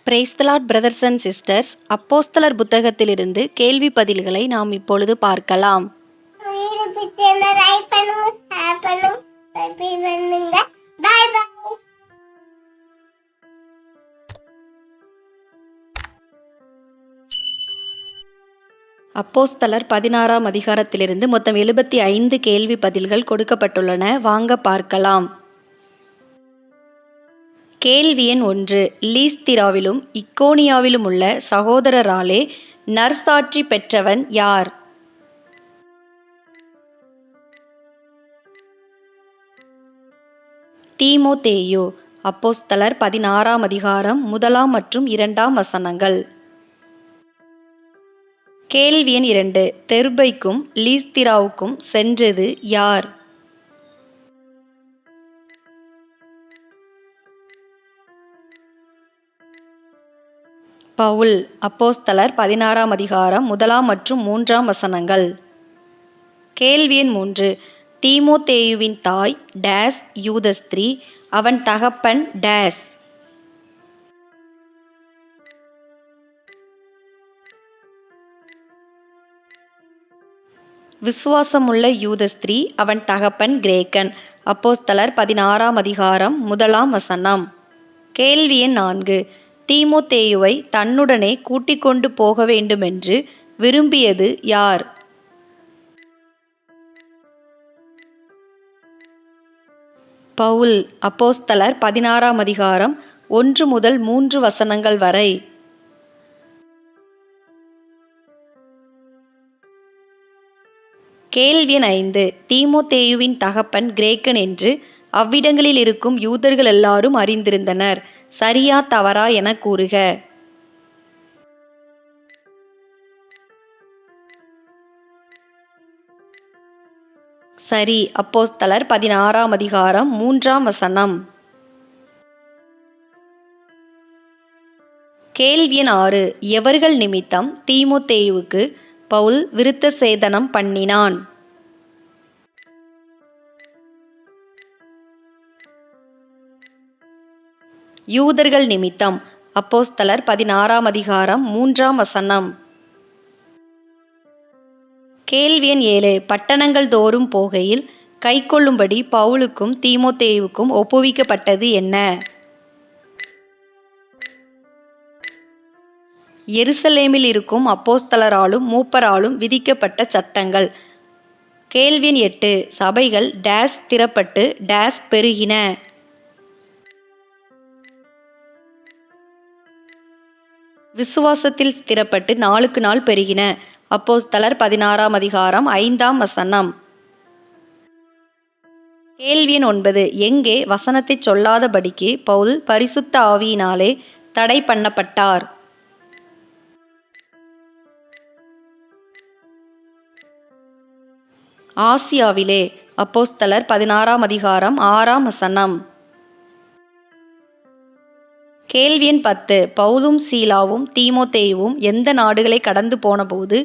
Praise the Lord brothers and sisters. அப்போஸ்தலர் புத்தகத்திலிருந்து கேள்வி பதில்களை நாம் இப்பொழுது பார்க்கலாம். அப்போஸ்தலர் 16ஆம் அதிகாரத்திலிருந்து மொத்தம் 75 கேள்வி பதில்கள் கொடுக்கப்பட்டுள்ளன. வாங்க பார்க்கலாம். கேள்வி எண் 1. லீஸ்திராவிலும் இக்கோனியாவிலும் உள்ள சகோதரராலே நற்சாட்சி பெற்றவன் யார்? தீமோத்தேயு. அப்போஸ்தலர் 16ஆம் அதிகாரம் 1 மற்றும் 2 வசனங்கள். கேள்வி எண் 2. தெர்பைக்கும் லீஸ்திராவுக்கும் சென்றது யார்? பவுல். அப்போஸ்தலர் 16ஆம் அதிகாரம் 1 மற்றும் 3 வசனங்கள். கேள்வி எண் 3. தீமோத்தேயுவின் தாய் டேஸ் யூதஸ்திரீ, அவன் தகப்பன் டேஸ். விசுவாசமுள்ள யூதஸ்திரீ, அவன் தகப்பன் கிரேக்கன். அப்போஸ்தலர் 16ஆம் அதிகாரம் 1 வசனம். கேள்வி எண் 4. தீமோத்தேயுவை தன்னுடனே கூட்டிக் கொண்டு போக வேண்டுமென்று விரும்பியது யார்? பவுல். அப்போஸ்தலர் 16ஆம் அதிகாரம் 1 முதல் 3 வசனங்கள் வரை. கேள்வி எண் 5. தீமோத்தேயுவின் தகப்பன் கிரேக்கன் என்று அவ்விடங்களில் இருக்கும் யூதர்கள் எல்லாரும் அறிந்திருந்தனர். சரியா தவறா என கூறுக. சரி. அப்போஸ்தலர் 16ஆம் அதிகாரம் 3 வசனம். கேள்வி எண் 6. எவர்கள் நிமித்தம் தீமோத்தேயுவுக்கு பவுல் விருத்த சேதனம் பண்ணினான்? யூதர்கள் நிமித்தம். அப்போஸ்தலர் 16ஆம் அதிகாரம் 3 வசனம். கேள்வி எண் 7. பட்டணங்கள் தோறும் போகையில் கைக்கொள்ளும்படி பவுலுக்கும் தீமோத்தேயுவுக்கும் ஒப்புவிக்கப்பட்டது என்ன? எருசலேமில் இருக்கும் அப்போஸ்தலராலும் மூப்பராலும் விதிக்கப்பட்ட சட்டங்கள். கேள்வி எண் 8. சபைகள் டேஸ் திறப்பட்டு டேஸ் பெருகின. விசுவாசத்தில் ஸ்திரப்பட்டு நாளுக்கு நாள் பெருகின. அப்போஸ்தலர் 16ஆம் அதிகாரம் 5 வசனம். கேள்வி எண் 9. எங்கே வசனத்தை சொல்லாதபடிக்கு பவுல் பரிசுத்த ஆவியினாலே தடை பண்ணப்பட்டார்? ஆசியாவிலே. அப்போஸ்தலர் 16ஆம் அதிகாரம் 6 வசனம். கேள்வி எண் 10. பவுலும் சீலாவும் தீமோத்தேயுவும் எந்த நாடுகளை கடந்து போனபோது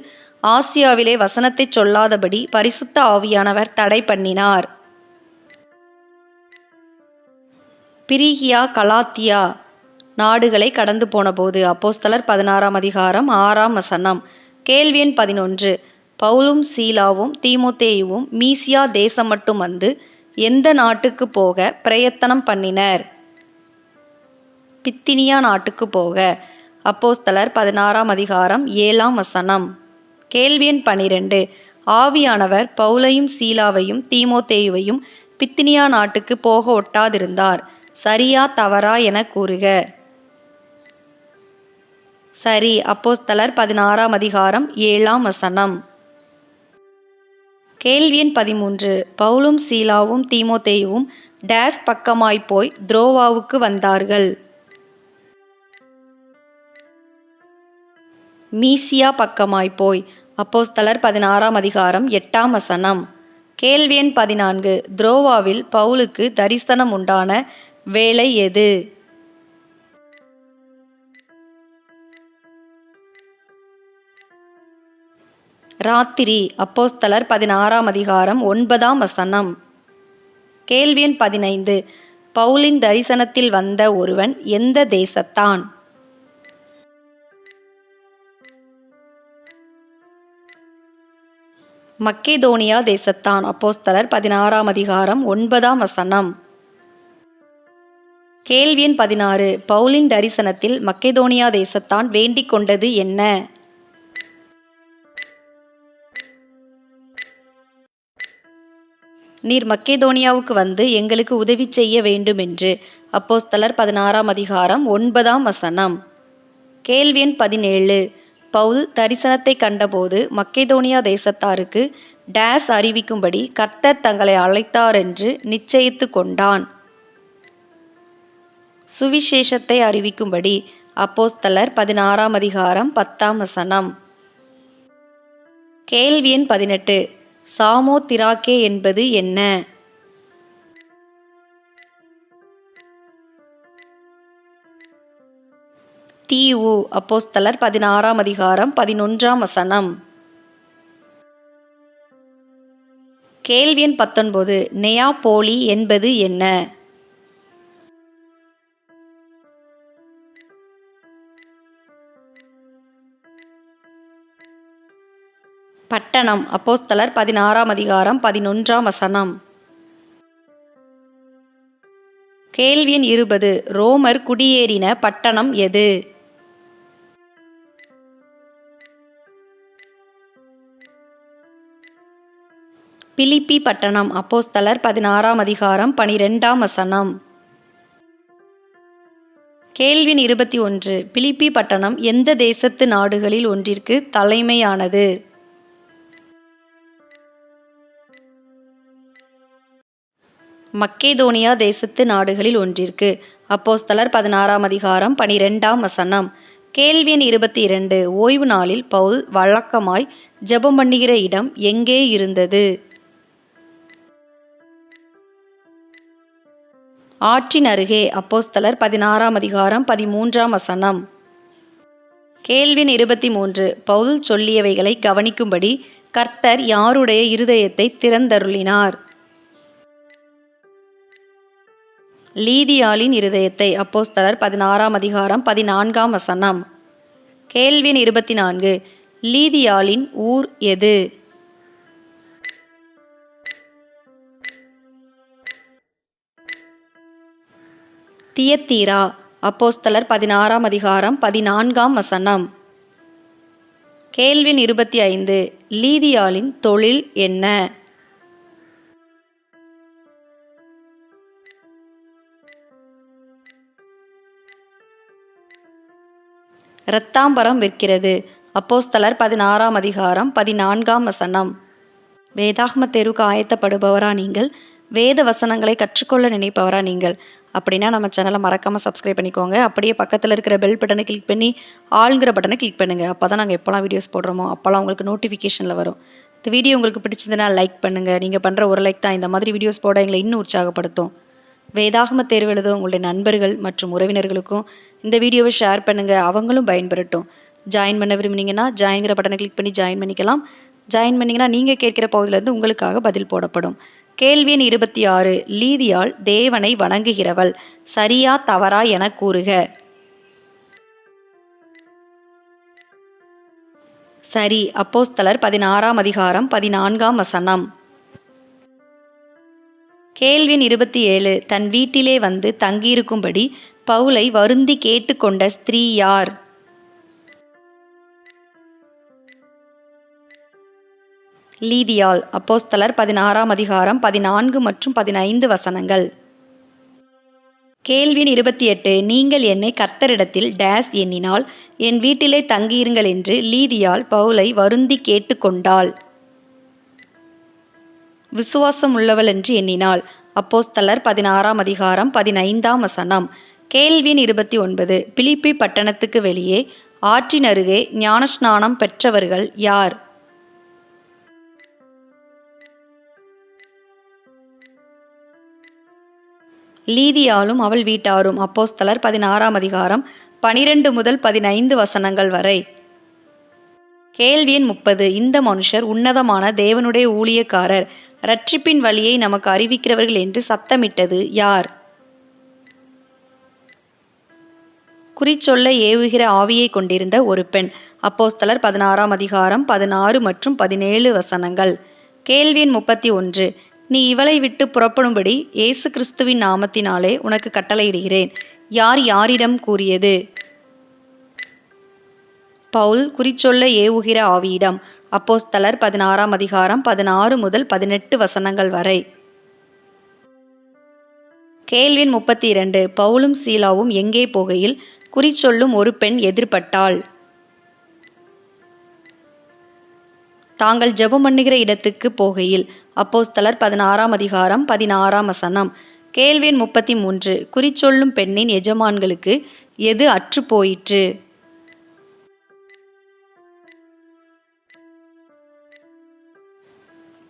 ஆசியாவிலே வசனத்தை சொல்லாதபடி பரிசுத்த ஆவியானவர் தடை பண்ணினார்? பிரிகியா கலாத்தியா நாடுகளை கடந்து போனபோது. அப்போஸ்தலர் 16ஆம் அதிகாரம் 6 வசனம். கேள்வி எண் 11. பவுலும் சீலாவும் தீமோத்தேயுவும் மீசியா தேசம் மட்டும் வந்து எந்த நாட்டுக்கு போக பிரயத்தனம் பண்ணினர்? பித்தினியா நாட்டுக்கு போக. அப்போஸ்தலர் 16ஆம் அதிகாரம் 7 வசனம். கேள்வி எண் 12. ஆவியானவர் பவுலையும் சீலாவையும் தீமோத்தேயுவையும் பித்தினியா நாட்டுக்கு போக ஒட்டாதிருந்தார். சரியா தவறா என கூறுக. சரி. அப்போஸ்தலர் 16ஆம் அதிகாரம் 7 வசனம். கேள்வி எண் 13. பவுலும் சீலாவும் தீமோத்தேயுவும் டேஸ் பக்கமாய்ப் போய் துரோவாவுக்கு வந்தார்கள். மீசியா பக்கமாய்ப் போய். அப்போஸ்தலர் 16ஆம் அதிகாரம் 8 வசனம். கேள்வி எண் 14. துரோவாவில் பவுலுக்கு தரிசனம் உண்டான வேளை எது? ராத்திரி. அப்போஸ்தலர் 16ஆம் அதிகாரம் 9 வசனம். கேள்வி எண் 15. பவுலின் தரிசனத்தில் வந்த ஒருவன் எந்த தேசத்தான்? மக்கெதோனியா தேசத்தான். அப்போஸ்தலர் 16ஆம் அதிகாரம் 9ஆம் வசனம். கேள்வி எண் 16. பவுலின் தரிசனத்தில் மக்கெதோனியா தேசத்தான் வேண்டிக் கொண்டது என்ன? நீர் மக்கெதோனியாவுக்கு வந்து எங்களுக்கு உதவி செய்ய வேண்டுமென்று. அப்போஸ்தலர் 16ஆம் அதிகாரம் 9ஆம் வசனம். கேள்வி எண் 17. பவுல் தரிசனத்தை கண்டபோது மக்கெதோனியா தேசத்தாருக்கு டேஸ் அறிவிக்கும்படி கர்த்தர் தங்களை அழைத்தாரென்று நிச்சயித்து கொண்டான். சுவிசேஷத்தை அறிவிக்கும்படி. அப்போஸ்தலர் 16ஆம் அதிகாரம் 10ஆம் வசனம். கேள்வி எண் 18. சாமோத்திராக்கே என்பது என்ன? தீவு. அப்போஸ்தலர் 16ஆம் அதிகாரம் 11ஆம் வசனம். கேள்வி எண் 19. நெயாபோலி என்பது என்ன? பட்டணம். அப்போஸ்தலர் 16ஆம் அதிகாரம் 11ஆம் வசனம். கேள்வி எண் 20. ரோமர் குடியேறின பட்டணம் எது? பிலிப்பி பட்டணம். அப்போஸ்தலர் 16ஆம் அதிகாரம் 12ஆம் வசனம். கேள்வி எண் 21. பிலிப்பி பட்டணம் எந்த தேசத்து நாடுகளில் ஒன்றிற்கு தலைமையானது? மக்கெதோனியா தேசத்து நாடுகளில் ஒன்றிற்கு. அப்போஸ்தலர் 16ஆம் அதிகாரம் 12ஆம் வசனம். கேள்வி எண் 22. ஓய்வு நாளில் பவுல் வழக்கமாய் ஜெபம் பண்ணுகிற இடம் எங்கே இருந்தது? ஆற்றின் அருகே. அப்போஸ்தலர் 16ஆம் அதிகாரம் 13ஆம் வசனம். கேள்வி எண் 23. பவுல் சொல்லியவைகளை கவனிக்கும்படி கர்த்தர் யாருடைய இருதயத்தை திறந்தருளினார்? லீதியாளின் இருதயத்தை. அப்போஸ்தலர் 16ஆம் அதிகாரம் 14ஆம் வசனம். கேள்வி எண் 24. லீதியாளின் ஊர் எது? தியத்தீரா. அப்போஸ்தலர் 16ஆம் அதிகாரம் 14ஆம் வசனம். கேள்வி எண் 25. லீதியாளின் தொழில் என்ன? இரத்தாம்பரம் விற்கிறது. அப்போஸ்தலர் 16ஆம் அதிகாரம் 14ஆம் வசனம். வேதாகம தேர்வுக்கு ஆயத்தப்படுபவரா நீங்கள்? வேத வசனங்களை கற்றுக்கொள்ள நினைப்பவரா நீங்கள்? அப்படின்னா நம்ம சேனலை மறக்காமல் சப்ஸ்கிரைப் பண்ணிக்கோங்க. அப்படியே பக்கத்தில் இருக்கிற பெல் பட்டனை கிளிக் பண்ணி ஆளுங்கிற பட்டனை கிளிக் பண்ணுங்கள். அப்போ தான் நாங்கள் எப்போல்லாம் வீடியோஸ் போடுறோமோ அப்போல்லாம் உங்களுக்கு நோட்டிஃபிகேஷனில் வரும். இந்த வீடியோ உங்களுக்கு பிடிச்சிருந்ததுன்னா லைக் பண்ணுங்கள். நீங்கள் பண்ணுற ஒரு லைக் தான் இந்த மாதிரி வீடியோஸ் போட எங்களை இன்னும் உற்சாகப்படுத்தும். வேதாகம தேர்வு எழுத உங்களுடைய நண்பர்கள் மற்றும் உறவினர்களுக்கும் இந்த வீடியோவை ஷேர் பண்ணுங்கள். அவங்களும் பயன்பெறட்டும். ஜாயின் பண்ண விரும்புனீங்கன்னா ஜாயின்கிற பட்டனை கிளிக் பண்ணி ஜாயின் பண்ணிக்கலாம். ஜாயின் பண்ணிங்கன்னா நீங்கள் கேட்குற பகுதியிலேருந்து உங்களுக்காக பதில் போடப்படும். கேள்வி எண் 26. லீதியாள் தேவனை வணங்குகிறவள். சரியா தவறா என கூறுக. சரி. அப்போஸ்தலர் 16ஆம் அதிகாரம் 14ஆம் வசனம். கேள்வி எண் 27. தன் வீட்டிலே வந்து தங்கியிருக்கும்படி பவுலை வருந்தி கேட்டுக்கொண்ட ஸ்திரீ யார்? லீதியாள். அப்போஸ்தலர் 16ஆம் அதிகாரம் 14 மற்றும் 15 வசனங்கள். கேள்வி எண் 28. நீங்கள் என்னை கர்த்தரிடத்தில் டேஸ் எண்ணினால் என் வீட்டிலே தங்கியிருங்கள் என்று லீதியாள் பவுலை வருந்தி கேட்டுக்கொண்டாள். விசுவாசம் உள்ளவள் என்று எண்ணினாள். அப்போஸ்தலர் 16ஆம் அதிகாரம் 15ஆம் வசனம். கேள்வி எண் 29. பிலிப்பி பட்டணத்துக்கு வெளியே ஆற்றின் அருகே ஞானஸ்நானம் பெற்றவர்கள் யார்? லீதியாளும் அவள் வீட்டாரும். அப்போஸ்தலர் 16ஆம் அதிகாரம் 12 முதல் 15 வசனங்கள் வரை. கேள்வி எண் 30. இந்த மனுஷர் உன்னதமான தேவனுடைய ஊழியக்காரர், இரட்சிப்பின் வழியை நமக்கு அறிவிக்கிறவர்கள் என்று சத்தமிட்டது யார்? குறிச்சொல்ல ஏவுகிற ஆவியை கொண்டிருந்த ஒரு பெண். அப்போஸ்தலர் 16ஆம் அதிகாரம் 16 மற்றும் 17 வசனங்கள். கேள்வி எண் 31. நீ இவளை விட்டு புறப்படும்படி இயேசு கிறிஸ்துவின் நாமத்தினாலே உனக்கு கட்டளையிடுகிறேன். யார் யாரிடம் கூறியது? பவுல் குறிச்சொல்ல ஏவுகிற ஆவியிடம். அப்போஸ்தலர் 16ஆம் அதிகாரம் 16 முதல் 18 வசனங்கள் வரை. கேள்வி எண் 32. பவுலும் சீலாவும் எங்கே போகையில் குறிச்சொல்லும் ஒரு பெண் எதிர்பட்டாள். தாங்கள் ஜெபம் பண்ணுகிற இடத்துக்கு போகையில். அப்போஸ்தலர் 16ஆம் அதிகாரம் 16ஆம் வசனம். கேள்வி எண் 33. குறிச்சொல்லும் பெண்ணின் எஜமான்களுக்கு எது அற்று போயிற்று?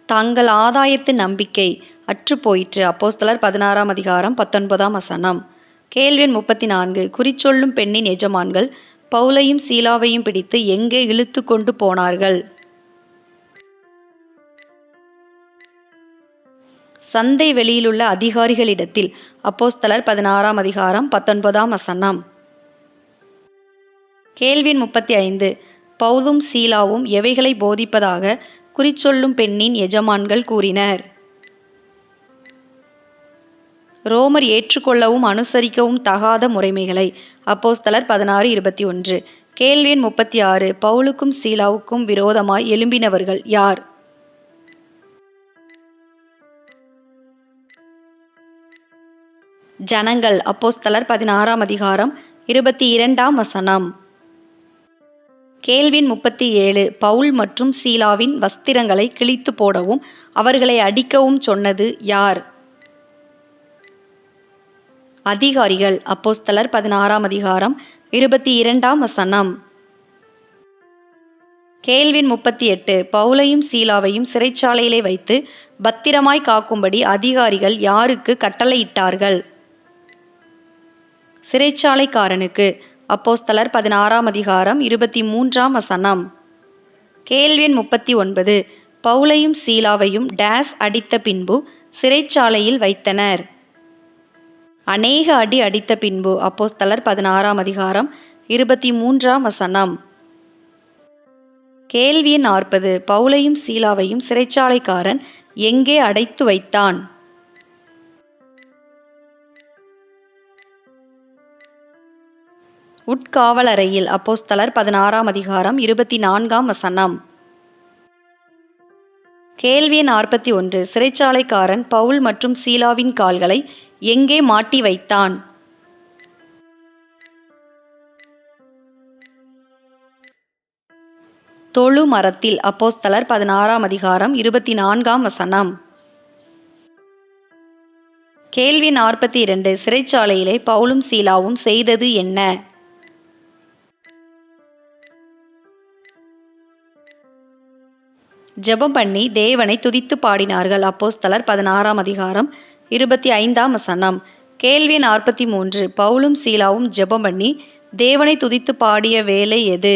தங்கள் ஆதாயத்து நம்பிக்கை அற்று போயிற்று. அப்போஸ்தலர் 16ஆம் அதிகாரம் 19ஆம் வசனம். கேள்வி எண் 34. குறிச்சொல்லும் பெண்ணின் எஜமான்கள் பவுலையும் சீலாவையும் பிடித்து எங்கே இழுத்து கொண்டு போனார்கள்? சந்தை வெளியிலுள்ள அதிகாரிகளிடத்தில். அப்போஸ்தலர் 16ஆம் அதிகாரம் 19ஆம் வசனம். கேள்வி எண் 35. பவுலும் சீலாவும் எவைகளை போதிப்பதாக குறிச்சொல்லும் பெண்ணின் எஜமான்கள் கூறினர்? ரோமர் ஏற்றுக்கொள்ளவும் அனுசரிக்கவும் தகாத முறைமைகளை. அப்போஸ்தலர் 16:21. கேள்வி எண் 36. பவுலுக்கும் சீலாவுக்கும் விரோதமாய் எழும்பினவர்கள் யார்? ஜனங்கள். அப்போஸ்தலர் 16ஆம் அதிகாரம் 22ஆம் வசனம். கேள்வி எண் 37. பவுல் மற்றும் சீலாவின் வஸ்திரங்களை கிழித்து போடவும் அவர்களை அடிக்கவும் சொன்னது யார்? அதிகாரிகள். அப்போஸ்தலர் 16ஆம் அதிகாரம் 22ஆம் வசனம். கேள்வி எண் 38. பவுலையும் சீலாவையும் சிறைச்சாலையிலே வைத்து பத்திரமாய் காக்கும்படி அதிகாரிகள் யாருக்கு கட்டளையிட்டார்கள்? சிறைச்சாலைக்காரனுக்கு. அப்போஸ்தலர் 16ஆம் அதிகாரம் 23ஆம் வசனம். கேள்வி எண் 39. பவுலையும் சீலாவையும் டேஸ் அடித்த பின்பு சிறைச்சாலையில் வைத்தனர். அநேக அடி அடித்த பின்பு. அப்போஸ்தலர் 16ஆம் அதிகாரம் 23ஆம் வசனம். கேள்வி எண் 40. பவுலையும் சீலாவையும் சிறைச்சாலைக்காரன் எங்கே அடைத்து வைத்தான்? உட்காவலறையில். அப்போஸ்தலர் 16ஆம் அதிகாரம் 24ஆம் வசனம். கேள்வி எண் 41. சிறைச்சாலைக்காரன் பவுல் மற்றும் சீலாவின் கால்களை எங்கே மாட்டி வைத்தான்? தொழு மரத்தில். அப்போஸ்தலர் 16ஆம் அதிகாரம் 24ஆம் வசனம். கேள்வி 42. சிறைச்சாலையிலே பவுலும் சீலாவும் செய்தது என்ன? ஜெபம் பண்ணி தேவனை துதித்து பாடினார்கள். அப்போஸ்தலர் 16ஆம் அதிகாரம் 25ஆம் வசனம். கேள்வி 43. பவுலும் சீலாவும் ஜெபம் பண்ணி தேவனை துதித்து பாடிய வேலை எது?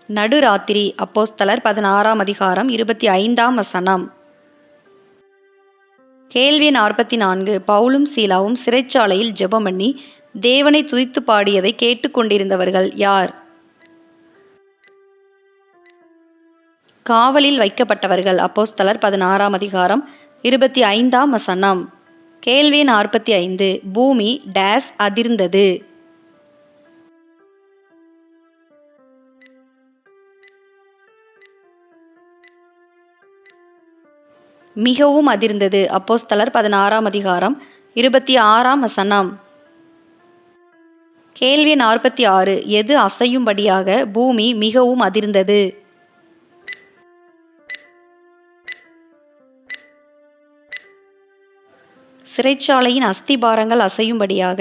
நடுராத்திரி. அப்போஸ்தலர் 16ஆம் அதிகாரம் 25ஆம் வசனம். கேள்வி 44. பவுலும் சீலாவும் சிறைச்சாலையில் ஜெபம் பண்ணி தேவனை துதித்து பாடியதை கேட்டுக்கொண்டிருந்தவர்கள் யார்? காவலில் வைக்கப்பட்டவர்கள். அப்போஸ்தலர் 16ஆம் அதிகாரம் 25ஆம் வசனம். கேள்வி 45. பூமி டேஸ் அதிர்ந்தது. மிகவும் அதிர்ந்தது. அப்போஸ்தலர் 16ஆம் அதிகாரம் 26ஆம் வசனம். கேள்வி 46. எது அசையும்படியாக பூமி மிகவும் அதிர்ந்தது? சிறைச்சாலையின் அஸ்திபாரங்கள் அசையும்படியாக.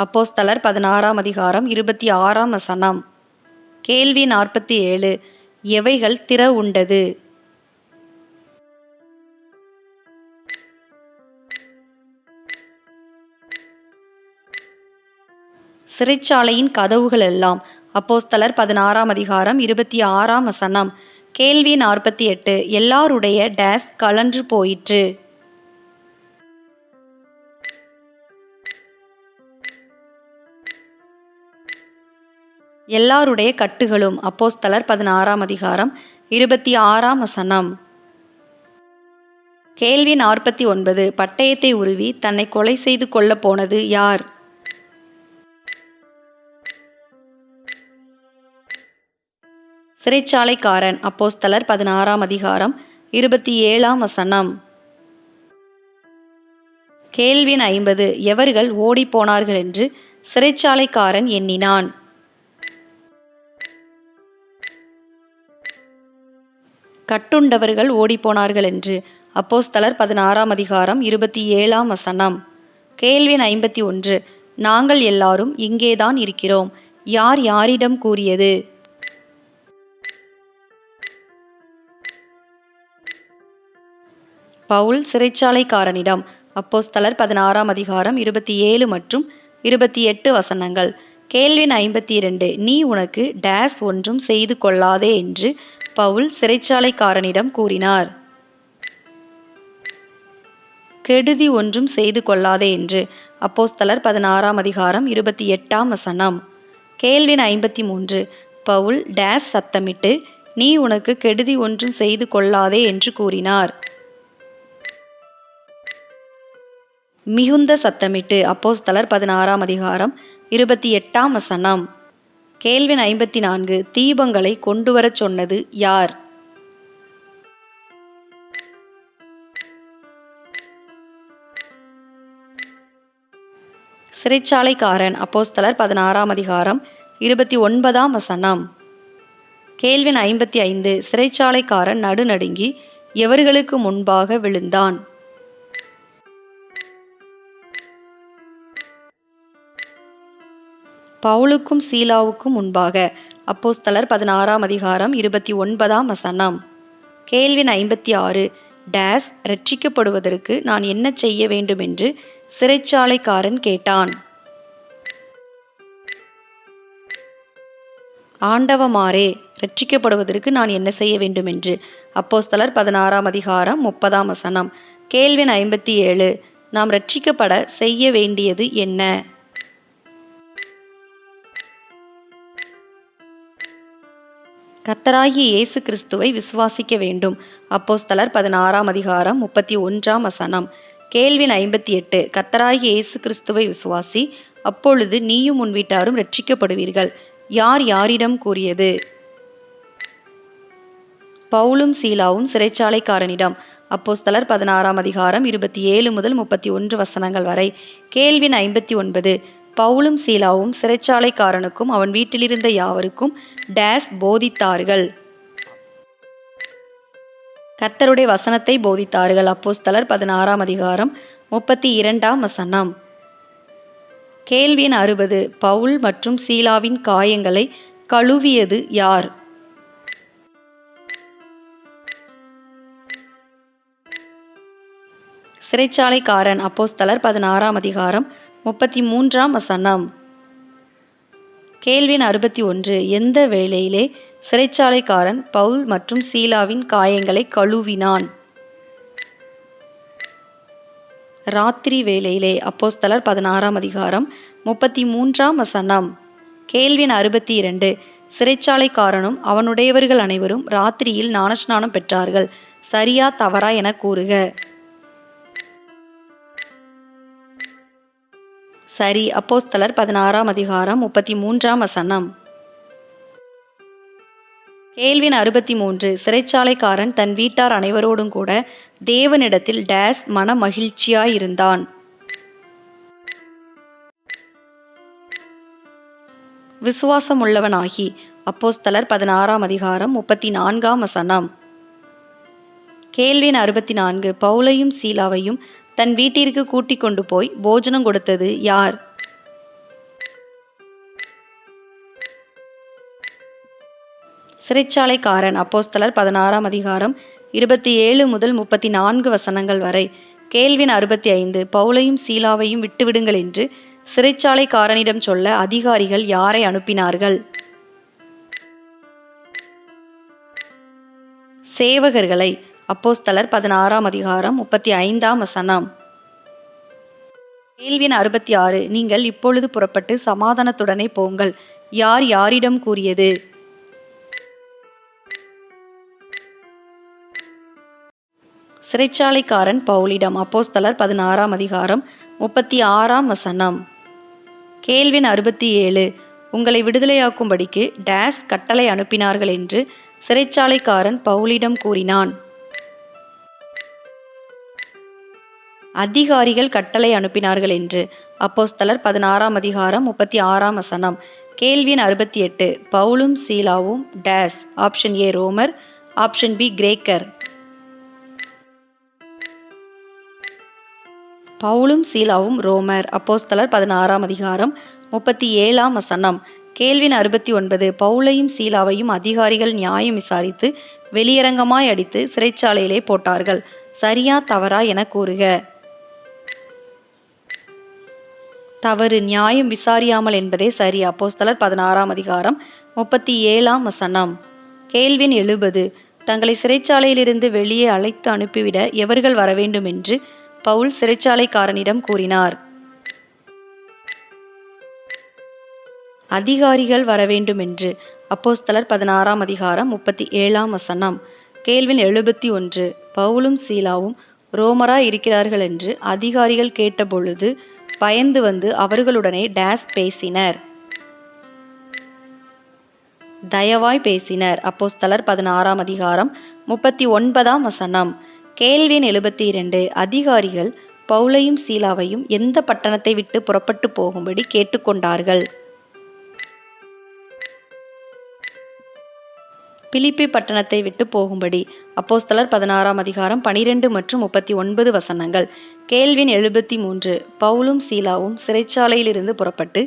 அப்போஸ்தலர் 16ஆம் அதிகாரம் 26ஆம் வசனம். கேள்வி 47. எவைகள் திற உண்டது? சிறைச்சாலையின் கதவுகள் எல்லாம். அப்போஸ்தலர் 16ஆம் அதிகாரம் 26ஆம் வசனம். கேள்வி 48. எல்லாருடைய டேஸ் கழன்று போயிற்று. எல்லாருடைய கட்டுகளும் அப்போஸ்தலர் 16ஆம் அதிகாரம் 26ஆம் வசனம். கேள்வி 49. பட்டயத்தை உருவி தன்னை கொலை செய்து கொள்ள போனது யார்? சிறைச்சாலைக்காரன். அப்போஸ்தலர் 16ஆம் அதிகாரம் 27ஆம் வசனம். கேள்வி 50. எவர்கள் ஓடிப்போனார்கள் என்று சிறைச்சாலைக்காரன் எண்ணினான்? கட்டுண்டவர்கள் ஓடிப்போனார்கள் என்று. அப்போஸ்தலர் 16ஆம் அதிகாரம் 27ஆம் வசனம். கேள்வி 51. நாங்கள் எல்லாரும் இங்கேதான் இருக்கிறோம். யார் யாரிடம் கூறியது? பவுல் சிறைச்சாலைக்காரனிடம். அப்போஸ்தலர் 16ஆம் அதிகாரம் 27 மற்றும் 28 வசனங்கள். கேள்வி 52. நீ உனக்கு டேஸ் ஒன்றும் செய்து கொள்ளாதே என்று பவுல் சிறைச்சாலைக்காரனிடம் கூறினார். கெடுதி ஒன்றும் செய்து கொள்ளாதே என்று. அப்போஸ்தலர் 16ஆம் அதிகாரம் 28ஆம் வசனம். கேள்வி 53. பவுல் டேஸ் சத்தமிட்டு நீ உனக்கு கெடுதி ஒன்றும் செய்து கொள்ளாதே என்று கூறினார். மிகுந்த சத்தமிட்டு. அப்போஸ்தலர் 16ஆம் அதிகாரம் 28ஆம் வசனம். கேள்வி 54. தீபங்களை கொண்டு வரச் சொன்னது யார்? சிறைச்சாலைக்காரன். அப்போஸ்தலர் 16ஆம் அதிகாரம் 29ஆம் வசனம். கேள்வி 55. சிறைச்சாலைக்காரன் நடுநடுங்கி எவர்களுக்கு முன்பாக விழுந்தான்? பவுலுக்கும் சீலாவுக்கும் முன்பாக. அப்போஸ்தலர் 16ஆம் அதிகாரம் 29ஆம் வசனம். கேள்வி 56. டேஸ் இரட்சிக்கப்படுவதற்கு நான் என்ன செய்ய வேண்டும் என்று சிறைச்சாலைக்காரன் கேட்டான்? ஆண்டவமாரே, இரட்சிக்கப்படுவதற்கு நான் என்ன செய்ய வேண்டும் என்று. அப்போஸ்தலர் 16ஆம் அதிகாரம் 30ஆம் வசனம். கேள்வி 57. நாம் இரட்சிக்கப்பட செய்ய வேண்டியது என்ன? கர்த்தராகிய இயேசு கிறிஸ்துவை விசுவாசிக்க வேண்டும். அப்போஸ்தலர் 16ஆம் அதிகாரம் 31ஆம் வசனம். கேள்வி 58. கர்த்தராகிய இயேசு கிறிஸ்துவை விசுவாசி, அப்பொழுது நீயும் உன் வீட்டாரும் இரட்சிக்கப்படுவீர்கள். யார் யாரிடம் கூறியது? பவுலும் சீலாவும் சிறைச்சாலைக்காரனிடம். அப்போஸ்தலர் 16ஆம் அதிகாரம் 27 முதல் 31 வசனங்கள் வரை. கேள்வி 59. பவுலும் சீலாவும் சிறைச்சாலைக்காரனுக்கும் அவன் வீட்டிலிருந்த யாவருக்கும் டேஸ் போதித்தார்கள். கர்த்தருடைய வசனத்தை போதித்தார்கள். அப்போஸ்தலர் 16ஆம் அதிகாரம் 32ஆம் வசனம். கேள்வி 60. பவுல் மற்றும் சீலாவின் காயங்களை கழுவியது யார்? சிறைச்சாலைக்காரன். அப்போஸ்தலர் 16ஆம் அதிகாரம் 33ஆம் வசனம். கேள்வி 61. எந்த வேளையிலே சிறைச்சாலைக்காரன் பவுல் மற்றும் சீலாவின் காயங்களை கழுவினான்? ராத்திரி வேளையிலே. அப்போஸ்தலர் 16ஆம் அதிகாரம் 33ஆம் வசனம். கேள்வி 62. சிறைச்சாலைக்காரனும் அவனுடையவர்கள் அனைவரும் ராத்திரியில் ஞானஸ்நானம் பெற்றார்கள். சரியா தவறா என கூறுக. சரி. அப்போஸ்தலர் 16ஆம் அதிகாரம் 33ஆம் வசனம். கேள்வி 63. சிறைச்சாலைக்காரன் தன் வீட்டார் அனைவரோடும் கூட தேவனிடத்தில் டேஸ் மன மகிழ்ச்சியாயிருந்தான். விசுவாசமுள்ளவனாகி. அப்போஸ்தலர் 16ஆம் அதிகாரம் 34ஆம் வசனம். கேள்வி 64. பவுலையும் சீலாவையும் தன் வீட்டிற்கு கூட்டிக் கொண்டு போய் போஜனம் கொடுத்தது யார்? சிறைச்சாலைக்காரன். அப்போஸ்தலர் 16ஆம் அதிகாரம் 27 முதல் 34 வசனங்கள் வரை. கேள்வி 65. பவுலையும் சீலாவையும் விட்டுவிடுங்கள் என்று சிறைச்சாலைக்காரனிடம் சொல்ல அதிகாரிகள் யாரை அனுப்பினார்கள்? சேவகர்களை. அப்போஸ்தலர் 16ஆம் அதிகாரம் 35ஆம் வசனம். கேள்வி 66. நீங்கள் இப்பொழுது புறப்பட்டு சமாதானத்துடனே போங்கள். யார் யாரிடம் கூறியது? சிறைச்சாலைக்காரன் பவுலிடம். அப்போஸ்தலர் 16ஆம் அதிகாரம் 36ஆம் வசனம். கேள்வி 67. உங்களை விடுதலையாக்கும்படிக்கு டேஸ் கட்டளை அனுப்பினார்கள் என்று சிறைச்சாலைக்காரன் பவுலிடம் கூறினான். அதிகாரிகள் கட்டளை அனுப்பினார்கள் என்று. அப்போஸ்தலர் 16ஆம் அதிகாரம் 36ஆம் வசனம். கேள்வி 68. பவுலும் சீலாவும் டேஸ். ஆப்ஷன் ஏ ரோமர், ஆப்ஷன் பி கிரேக்கர். பவுலும் சீலாவும் ரோமர். அப்போஸ்தலர் 16ஆம் அதிகாரம் 37ஆம் வசனம். கேள்வி 69. பவுலையும் சீலாவையும் அதிகாரிகள் நியாயம் விசாரித்து வெளியரங்கமாய் அடித்து சிறைச்சாலையிலே போட்டார்கள். சரியா தவறா என கூறுக. தவறு. நியாயம் விசாரியாமல் என்பதே சரி. அப்போஸ்தலர் 16ஆம் அதிகாரம் 37ஆம் வசனம். கேள்வி 70. தங்களை சிறைச்சாலையிலிருந்து வெளியே அழைத்து அனுப்பிவிட எவர்கள் வரவேண்டும் என்று பவுல் சிறைச்சாலைக்காரனிடம் கூறினார். அதிகாரிகள் வரவேண்டும் என்று. அப்போஸ்தலர் 16ஆம் அதிகாரம் 37ஆம் வசனம். கேள்வி 71. பவுலும் சீலாவும் ரோமராய் இருக்கிறார்கள் என்று அதிகாரிகள் கேட்டபொழுது பயந்து வந்து அவர்களுடனே டேஸ் பேசினர். தயவாய் பேசினர். அப்போஸ்தலர் 16ஆம் அதிகாரம் 39ஆம் வசனம். கேள்வி 72. அதிகாரிகள் பவுலையும் சீலாவையும் எந்த பட்டணத்தை விட்டு புறப்பட்டு போகும்படி கேட்டுக்கொண்டார்கள்? பிலிப்பி பட்டணத்தை விட்டு போகும்படி. அப்போஸ்தலர் 16ஆம் அதிகாரம் 12 மற்றும் 39 வசனங்கள். கேள்வி 73. பவுலும் சீலாவும் சிறைச்சாலையிலிருந்து புறப்பட்டு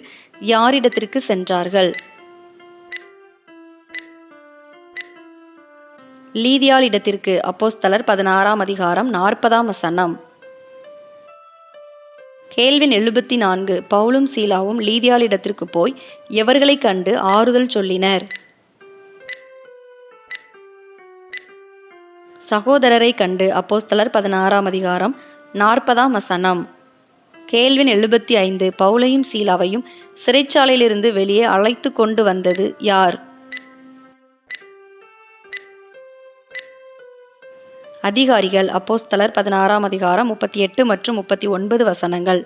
யாரிடத்திற்கு சென்றார்கள்? லீதியாள் இடத்திற்கு. அப்போஸ்தலர் 16ஆம் அதிகாரம் 40ஆம் வசனம். கேள்வி 74. பவுலும் சீலாவும் லீதியாள் இடத்திற்கு போய் எவர்களை கண்டு ஆறுதல் சொல்லினர்? சகோதரரை கண்டு. அப்போஸ்தலர் 16ஆம் அதிகாரம் 40ஆம் வசனம். கேள்வி 75. பவுலையும் சீலாவையும் சிறைச்சாலையிலிருந்து வெளியே அழைத்து கொண்டு வந்தது யார்? அதிகாரிகள். அப்போஸ்தலர் 16ஆம் அதிகாரம் 38 மற்றும் 39 வசனங்கள்.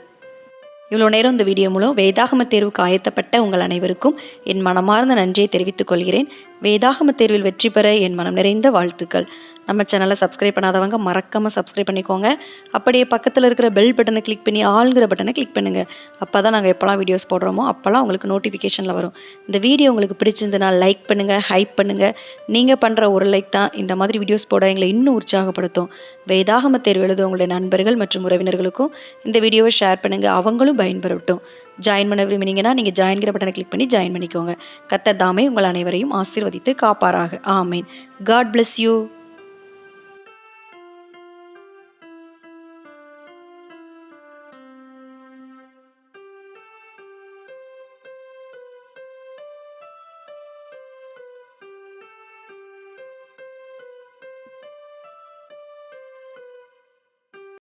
இவ்வளோ நேரம் இந்த வீடியோ மூலம் வேதாகம தேர்வுக்கு ஆயத்தப்பட்ட உங்கள் அனைவருக்கும் என் மனமார்ந்த நன்றியை தெரிவித்துக் கொள்கிறேன். வேதாகம தேர்வில் வெற்றி பெற என் மனம் நிறைந்த வாழ்த்துக்கள். நம்ம சேனலை சப்ஸ்கிரைப் பண்ணாதவங்க மறக்காமல் சப்ஸ்கிரைப் பண்ணிக்கோங்க. அப்படியே பக்கத்தில் இருக்கிற பெல் பட்டனை கிளிக் பண்ணி ஆளுங்கிற பட்டனை கிளிக் பண்ணுங்கள். அப்போ தான் நாங்கள் எப்போல்லாம் வீடியோஸ் போடுறோமோ அப்போல்லாம் உங்களுக்கு நோட்டிஃபிகேஷனில் வரும். இந்த வீடியோ உங்களுக்கு பிடிச்சிருந்ததுன்னா லைக் பண்ணுங்கள், ஹைப் பண்ணுங்கள். நீங்கள் பண்ணுற ஒரு லைக் தான் இந்த மாதிரி வீடியோஸ் போட எங்களை இன்னும் உற்சாகப்படுத்தும். வேதாகம தேர்வு எழுத உங்களுடைய நண்பர்கள் மற்றும் உறவினர்களுக்கும் இந்த வீடியோவை ஷேர் பண்ணுங்கள், அவங்களும் பயன்பெறட்டும். ஜாயின் பண்ண விரும்பினீங்கன்னா நீங்கள் ஜாயின்கிற பட்டனை கிளிக் பண்ணி ஜாயின் பண்ணிக்கோங்க. கர்த்தர் தாமே உங்கள் அனைவரையும் ஆசீர்வதித்து காப்பாராக. ஆமேன். God bless you.